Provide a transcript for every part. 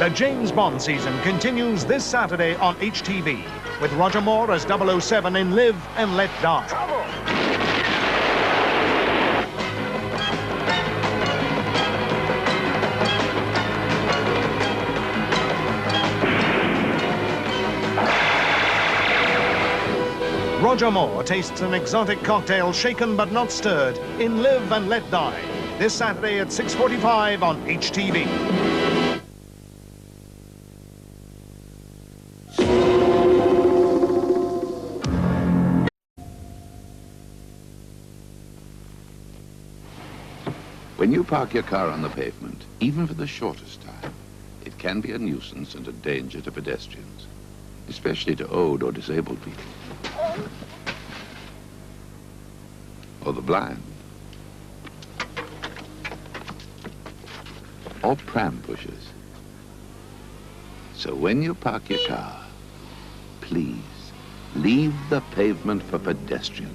The James Bond season continues this Saturday on HTV, with Roger Moore as 007 in Live and Let Die. Trouble! Roger Moore tastes an exotic cocktail shaken but not stirred in Live and Let Die, this Saturday at 6:45 on HTV. When you park your car on the pavement, even for the shortest time, it can be a nuisance and a danger to pedestrians, especially to old or disabled people. Or the blind. Or pram pushers. So when you park your car, please leave the pavement for pedestrians.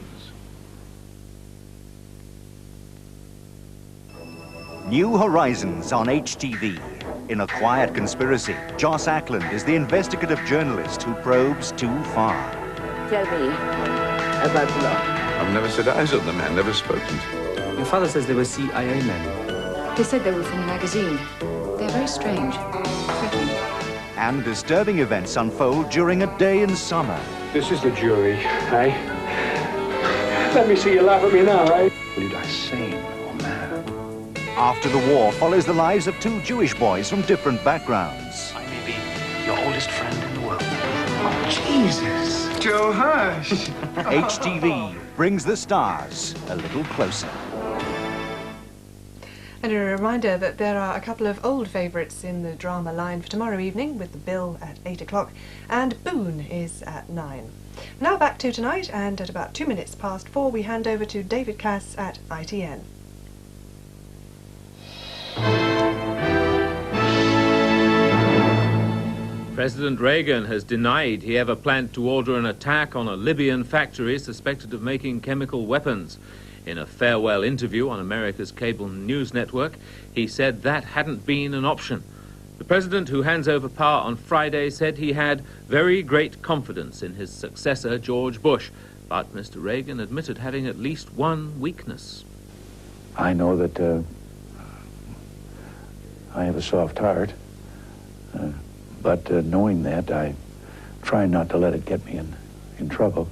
New Horizons on HTV. In a quiet conspiracy, Joss Ackland is the investigative journalist who probes too far. Tell me about love. I've never set eyes on the man, never spoken to him. Your father says they were CIA men. They said they were from the magazine. They're very strange, threatening. And disturbing events unfold during a day in summer. This is the jury, eh? Let me see you laugh at me now, eh? Will you die sane or mad? After the War follows the lives of two Jewish boys from different backgrounds. I may be your oldest friend in the world. Oh, Jesus! Joe Hush! HTV brings the stars a little closer. And a reminder that there are a couple of old favourites in the drama line for tomorrow evening, with The Bill at 8 o'clock and Boone is at 9. Now back to tonight, and at about 4 we hand over to David Cass at ITN. President Reagan has denied he ever planned to order an attack on a Libyan factory suspected of making chemical weapons. In a farewell interview on America's cable news network, he said that hadn't been an option. The president, who hands over power on Friday, said he had very great confidence in his successor, George Bush, but Mr. Reagan admitted having at least one weakness. I know that I have a soft heart. But knowing that, I try not to let it get me in trouble.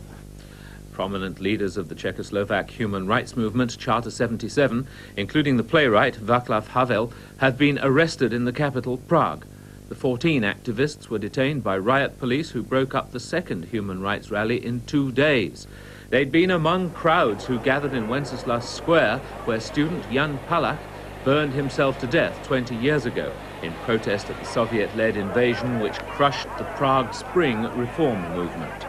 Prominent leaders of the Czechoslovak human rights movement, Charter 77, including the playwright Václav Havel, have been arrested in the capital, Prague. The 14 activists were detained by riot police who broke up the second human rights rally in 2 days. They'd been among crowds who gathered in Wenceslas Square, where student Jan Palach burned himself to death 20 years ago in protest at the Soviet-led invasion which crushed the Prague Spring reform movement.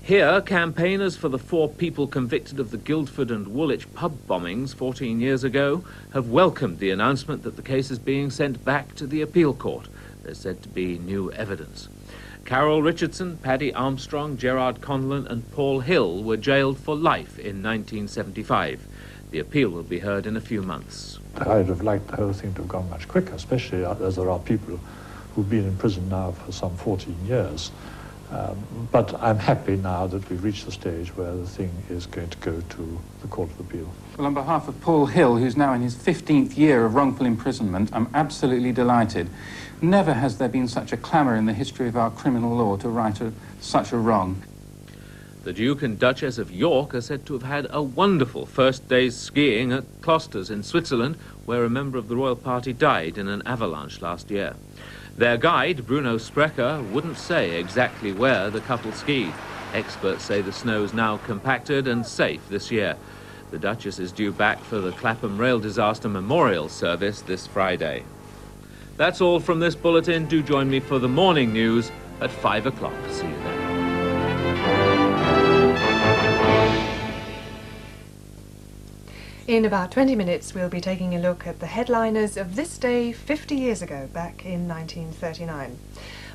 Here, campaigners for the 4 people convicted of the Guildford and Woolwich pub bombings 14 years ago have welcomed the announcement that the case is being sent back to the appeal court. There's said to be new evidence. Carol Richardson, Paddy Armstrong, Gerard Conlon and Paul Hill were jailed for life in 1975. The appeal will be heard in a few months. I'd have liked the whole thing to have gone much quicker, especially as there are people who've been in prison now for some 14 years. But I'm happy now that we've reached the stage where the thing is going to go to the Court of Appeal. Well, on behalf of Paul Hill, who's now in his 15th year of wrongful imprisonment, I'm absolutely delighted. Never has there been such a clamour in the history of our criminal law to right such a wrong. The Duke and Duchess of York are said to have had a wonderful first day's skiing at Klosters in Switzerland, where a member of the royal party died in an avalanche last year. Their guide, Bruno Sprecher, wouldn't say exactly where the couple skied. Experts say the snow's now compacted and safe this year. The Duchess is due back for the Clapham Rail Disaster Memorial Service this Friday. That's all from this bulletin. Do join me for the morning news at 5 o'clock. See you then. In about 20 minutes, we'll be taking a look at the headliners of this day 50 years ago, back in 1939.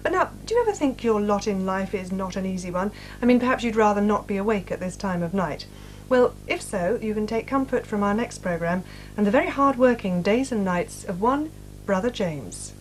But now, do you ever think your lot in life is not an easy one? I mean, perhaps you'd rather not be awake at this time of night. Well, if so, you can take comfort from our next programme and the very hard-working days and nights of one Brother James.